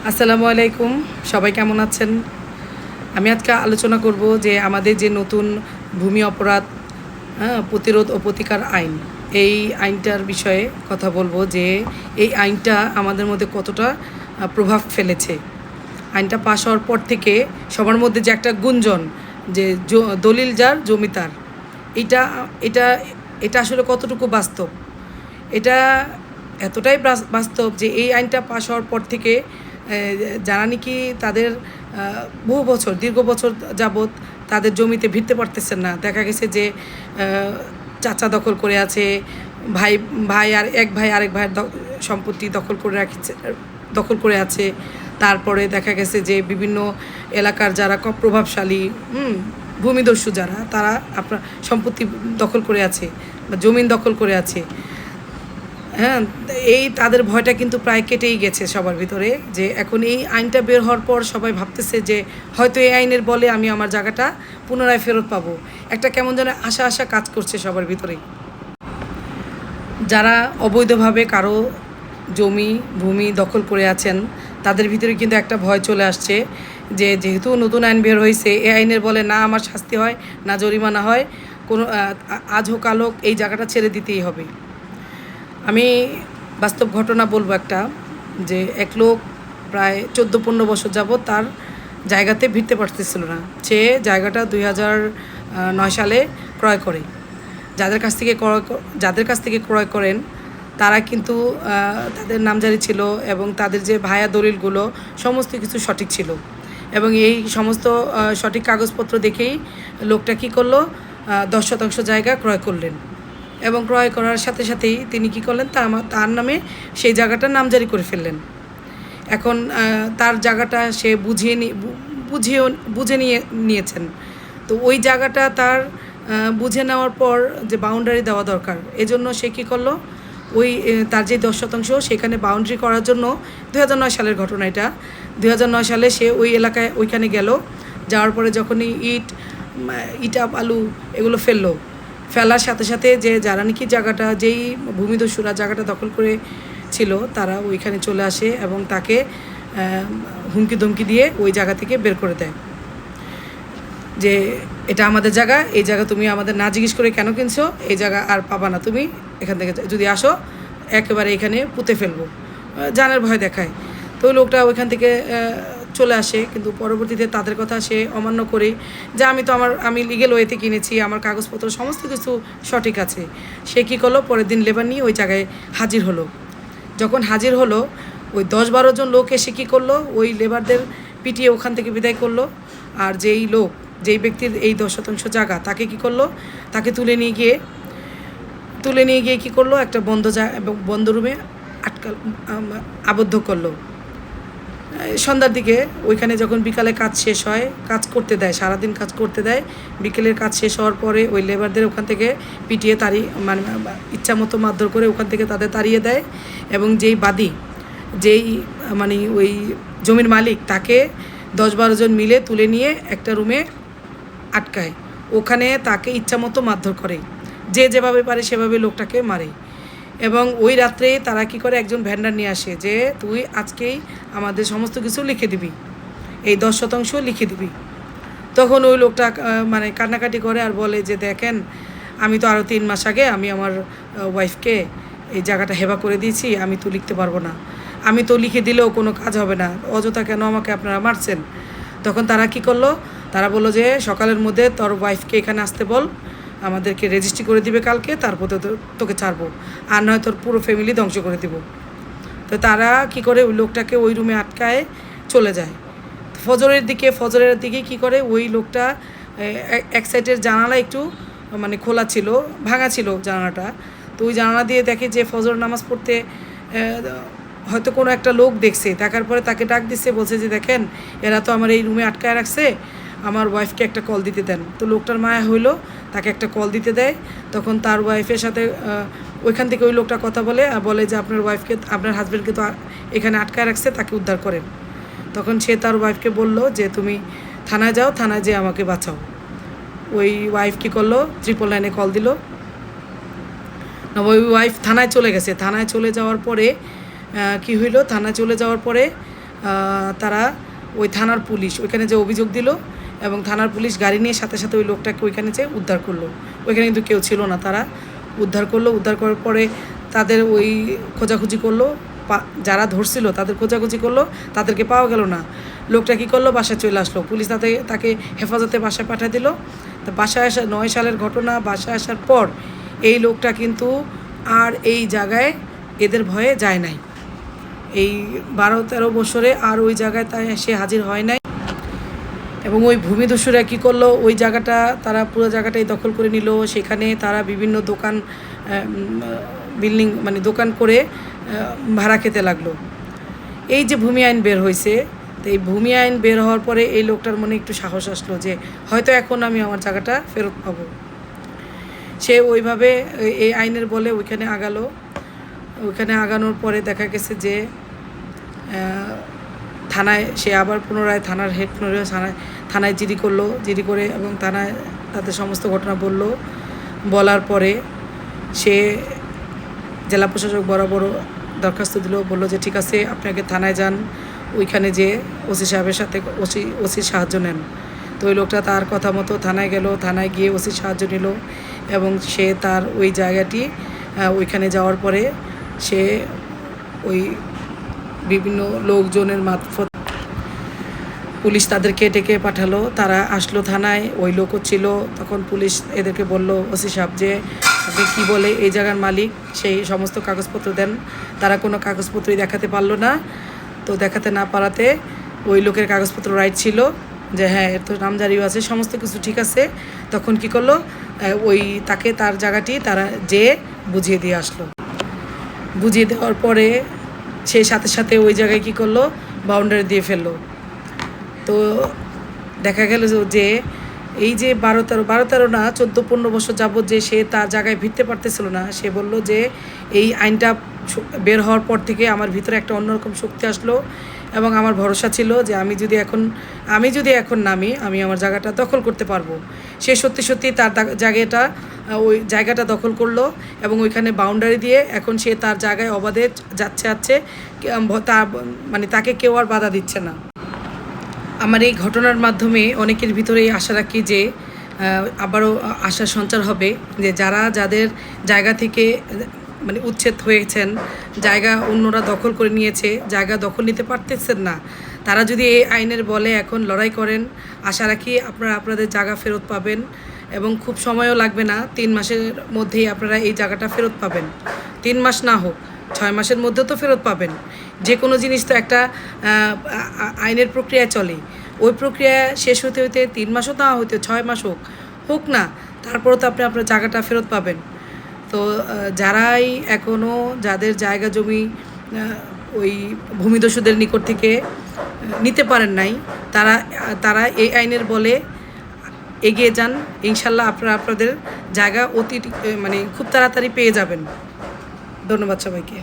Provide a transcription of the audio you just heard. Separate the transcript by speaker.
Speaker 1: আসসালামু আলাইকুম, সবাই কেমন আছেন? আমি আজকে আলোচনা করব যে আমাদের যে নতুন ভূমি অপরাধ প্রতিরোধ ও প্রতিকার আইন, এই আইনটার বিষয়ে কথা বলবো যে এই আইনটা আমাদের মধ্যে কতটা প্রভাব ফেলেছে। আইনটা পাশ হওয়ার পর থেকে সবার মধ্যে যে একটা গুঞ্জন যে দলিল যার জমি তার, এটা এটা এটা আসলে কতটুকু বাস্তব, এটা এতটাই বাস্তব যে এই আইনটা পাশ হওয়ার পর থেকে যারা নাকি তাদের বহু বছর দীর্ঘ বছর যাবৎ তাদের জমিতে ভিড়তে পারতেছেন না, দেখা গেছে যে চাচা দখল করে আছে, ভাই ভাই আর এক ভাই আরেক ভাইয়ের সম্পত্তি দখল করে আছে। তারপরে দেখা গেছে যে বিভিন্ন এলাকার যারা প্রভাবশালী ভূমিদস্যু যারা, তারা আপনার সম্পত্তি দখল করে আছে বা জমিন দখল করে আছে। হ্যাঁ, এই তাদের ভয়টা কিন্তু প্রায় কেটেই গেছে সবার ভিতরে, যে এখন এই আইনটা বের হওয়ার পর সবাই ভাবতেছে যে হয়তো এই আইনের বলে আমি আমার জায়গাটা পুনরায় ফেরত পাবো। একটা কেমন যেন আশা আশা কাজ করছে সবার ভিতরে। যারা অবৈধভাবে কারো জমি ভূমি দখল করে আছেন, তাদের ভিতরে কিন্তু একটা ভয় চলে আসছে যে যেহেতু নতুন আইন বের হয়েছে, এই আইনের বলে না আমার শাস্তি হয় না জরিমানা হয়, কোনো আজ হোক কাল হোক এই জায়গাটা ছেড়ে দিতেই হবে। আমি বাস্তব ঘটনা বলবো একটা, যে এক লোক প্রায় 14-15 বছর যাবৎ তার জায়গাতে ভিড়তে পারতেছিল না। সে জায়গাটা 2009 সালে ক্রয় করে। যাদের কাছ থেকে ক্রয় করেন তারা কিন্তু তাদের নামজারি ছিল এবং তাদের যে ভায়া দলিলগুলো সমস্ত কিছু সঠিক ছিল, এবং এই সমস্ত সঠিক কাগজপত্র দেখেই লোকটা কী করলো, 10% জায়গা ক্রয় করলেন। এবং ক্রয় করার সাথে সাথেই তিনি কী করলেন, তার নামে সেই জায়গাটার নামজারি করে ফেললেন। এখন তার জায়গাটা সে বুঝে নিয়েছেন। তো ওই জায়গাটা তার বুঝে নেওয়ার পর যে বাউন্ডারি দেওয়া দরকার, এজন্য সে কী করলো, ওই তার যে 10% সেখানে বাউন্ডারি করার জন্য 2009 সালের ঘটনা এটা। 2009 সালে সে ওই এলাকায় ওইখানে গেল। যাওয়ার পরে যখনই ইটা বালু এগুলো ফেলার সাথে সাথে যে যারা নাকি জায়গাটা, যেই ভূমিদস্যুরা জায়গাটা দখল করে ছিল, তারা ওইখানে চলে আসে এবং তাকে হুমকি ধমকি দিয়ে ওই জায়গা থেকে বের করে দেয় যে এটা আমাদের জায়গা, এই জায়গা তুমি আমাদের না জিজ্ঞেস করে কেন কিনছো, এই জায়গা আর পাবা না, তুমি এখান থেকে যদি আসো একেবারে এখানে পুঁতে ফেলবো, জানের ভয় দেখায়। তো ওই লোকটা ওইখান থেকে চলে আসে, কিন্তু পরবর্তীতে তাদের কথা সে অমান্য করে, যে আমি লিগেল ওয়েতে কিনেছি, আমার কাগজপত্র সমস্ত কিছু সঠিক আছে। সে কী করলো, পরের দিন লেবার নিয়ে ওই জায়গায় হাজির হলো। যখন হাজির হলো, ওই 10-12 জন লোক এসে কী করলো, ওই লেবারদের পিটিয়ে ওখান থেকে বিদায় করলো। আর যেই ব্যক্তির এই 10% জায়গা, তাকে কী করলো, তাকে তুলে নিয়ে গিয়ে কী করলো, একটা বন্ধ রুমে আবদ্ধ করলো। সন্ধ্যার দিকে ওইখানে যখন বিকালে কাজ শেষ হয়, কাজ করতে দেয়, সারাদিন কাজ করতে দেয়, বিকেলের কাজ শেষ হওয়ার পরে ওই লেবারদের ওখান থেকে পিটিয়ে ইচ্ছা মতো মারধর করে ওখান থেকে তাদের তাড়িয়ে দেয়। এবং ওই জমির মালিক, তাকে 10-12 জন মিলে তুলে নিয়ে একটা রুমে আটকায়, ওখানে তাকে ইচ্ছা মতো মারধর করে, যেভাবে পারে সেভাবে লোকটাকে মারে। এবং ওই রাত্রে তারা কী করে, একজন ভ্যান্ডার নিয়ে আসে যে তুই আজকেই আমাদের সমস্ত কিছু লিখে দিবি, এই 10% লিখে দিবি। তখন ওই লোকটা কান্নাকাটি করে আর বলে যে দেখেন, আমি তো আরও 3 মাস আগে আমি আমার ওয়াইফকে এই জায়গাটা হেবা করে দিয়েছি, আমি তো লিখতে পারবো না, আমি তো লিখে দিলেও কোনো কাজ হবে না, অযথা কেন আমাকে আপনারা মারছেন। তখন তারা কি করলো, তারা বললো যে সকালের মধ্যে তোর ওয়াইফকে এখানে আসতে বল, আমাদেরকে রেজিস্ট্রি করে দিবে কালকে, তারপর তোকে ছাড়বো, আর নয় তোর পুরো ফ্যামিলি ধ্বংস করে দিব। তো তারা কি করে, ওই লোকটাকে ওই রুমে আটকায় চলে যায়। ফজরের দিকে কি করে, ওই লোকটা এক সাইডের জানালা একটু খোলা ছিল, ভাঙা ছিল জানালাটা। তো ওই জানালা দিয়ে দেখে যে ফজর নামাজ পড়তে হয়তো কোনো একটা লোক দেখছে, দেখার পরে তাকে ডাক দিচ্ছে, বলছে যে দেখেন এরা তো আমার এই রুমে আটকায় রাখছে, আমার ওয়াইফকে একটা কল দিতে দেন। তো লোকটার মায়া হইলো, তাকে একটা কল দিতে দেয়। তখন তার ওয়াইফের সাথে ওইখান থেকে ওই লোকটা কথা বলে আর বলে যে আপনার হাজব্যান্ডকে তো এখানে আটকায় রাখছে, তাকে উদ্ধার করেন। তখন সে তার ওয়াইফকে বলল যে তুমি থানায় যাও, থানায় যেয়ে আমাকে বাঁচাও। ওই ওয়াইফ কী করলো, 999 কল দিল। ওই ওয়াইফ থানায় চলে গেছে। থানায় চলে যাওয়ার পরে কী হইল, থানায় চলে যাওয়ার পরে তারা ওই থানার পুলিশ ওইখানে যে অভিযোগ দিল এবং থানার পুলিশ গাড়ি নিয়ে সাথে সাথে ওই লোকটাকে ওইখানে যে উদ্ধার করলো। ওইখানে কিন্তু কেউ ছিল না, তারা উদ্ধার করলো। উদ্ধার করার পরে তাদের ওই খোঁজাখুঁজি করলো, যারা ধরছিল তাদের খোঁজাখুঁজি করলো, তাদেরকে পাওয়া গেল না। লোকটা কী করলো, বাসায় চলে আসলো। পুলিশ তাকে হেফাজতে বাসায় পাঠিয়ে দিল। তো বাসায় আসা 9 সালের ঘটনা। বাসায় আসার পর এই লোকটা কিন্তু আর এই জায়গায় এদের ভয়ে যায় নাই। এই 12-13 বছরে আর ওই জায়গায় সে হাজির হয় নাই। এবং ওই ভূমিদস্যুরা কী করলো, ওই জায়গাটা তারা পুরো জায়গাটাই দখল করে নিল। সেখানে তারা বিভিন্ন দোকান বিল্ডিং মানে দোকান করে ভাড়া খেতে লাগলো। এই যে ভূমি আইন বের হয়েছে, তো এই ভূমি আইন বের হওয়ার পরে এই লোকটার মনে একটু সাহস আসলো যে হয়তো এখন আমি আমার জায়গাটা ফেরত পাবো। সে ওইভাবে এই আইনের বলে ওইখানে আগালো। ওইখানে আগানোর পরে দেখা গেছে যে থানায় সে আবার পুনরায় থানার হেড থানায় জিডি করলো। জিডি করে এবং থানায় তাদের সমস্ত ঘটনা বলার পরে সে জেলা প্রশাসক বরাবর দরখাস্ত দিল। বললো যে ঠিক আছে, আপনাকে থানায় যান, ওইখানে যে ওসি সাহেবের সাথে ওসির সাহায্য নেন। তো ওই লোকটা তার কথা মতো থানায় গেল। থানায় গিয়ে ওসির সাহায্য নিল এবং সে তার ওই জায়গাটি ওইখানে যাওয়ার পরে সে ওই বিভিন্ন লোকজনের মারফত পুলিশ তাদেরকে ডেকে পাঠালো। তারা আসলো থানায়, ওই লোকও ছিল। তখন পুলিশ এদেরকে বলল, ওসি সাহেব যে আপনি কী বলে এই জায়গার মালিক সেই সমস্ত কাগজপত্র দেন। তারা কোনো কাগজপত্রই দেখাতে পারলো না। তো দেখাতে না পারাতে ওই লোকের কাগজপত্র রাইট ছিল যে হ্যাঁ এর তো নামজারিও আছে, সমস্ত কিছু ঠিক আছে। তখন কি করলো, তাকে তার জায়গাটি তারা যেয়ে বুঝিয়ে দিয়ে আসলো। বুঝিয়ে দেওয়ার পরে সে সাথে সাথে ওই জায়গায় কী করলো, বাউন্ডারি দিয়ে ফেললো। তো দেখা গেল যে এই যে 12-13 না 14-15 বছর যাবত যে সে তার জায়গায় ভিড়তে পারতেছিল না, সে বলল যে এই আইনটা বের হওয়ার পর থেকে আমার ভিতরে একটা অন্যরকম শক্তি আসলো এবং আমার ভরসা ছিল যে আমি যদি এখন নামি আমি আমার জায়গাটা দখল করতে পারবো। সে সত্যি তার জায়গাটা দখল করলো এবং ওইখানে বাউন্ডারি দিয়ে এখন সে তার জায়গায় অবাধে যাচ্ছে মানে তাকে কেউ আর বাধা দিচ্ছে না। আমার এই ঘটনার মাধ্যমে অনেকের ভিতরেই আশা রাখি যে আবারও আশার সঞ্চার হবে যে যাদের জায়গা থেকে মানে উচ্ছেদ হয়েছেন, জায়গা অন্যরা দখল করে নিয়েছে, জায়গা দখল নিতে পারতেছেন না, তারা যদি এই আইনের বলে এখন লড়াই করেন, আশা রাখি আপনারা আপনাদের জায়গা ফেরত পাবেন এবং খুব সময়ও লাগবে না। 3 মাসের মধ্যেই আপনারা এই জায়গাটা ফেরত পাবেন। 3 মাস না হোক 6 মাসের মধ্যে তো ফেরত পাবেন। যে কোনো জিনিস তো একটা আইনের প্রক্রিয়া চলে, ওই প্রক্রিয়া শেষ হতে 3 মাসও না হতে 6 মাস হোক না, তারপরও তো আপনি আপনার জায়গাটা ফেরত পাবেন। তো যারাই এখনও যাদের জায়গা জমি ওই ভূমিদস্যুদের নিকট থেকে নিতে পারেন নাই, তারা এই আইনের বলে এগিয়ে যান। ইনশাল্লাহ আপনারা আপনাদের জায়গা খুব তাড়াতাড়ি পেয়ে যাবেন। ধন্যবাদ সবাইকে।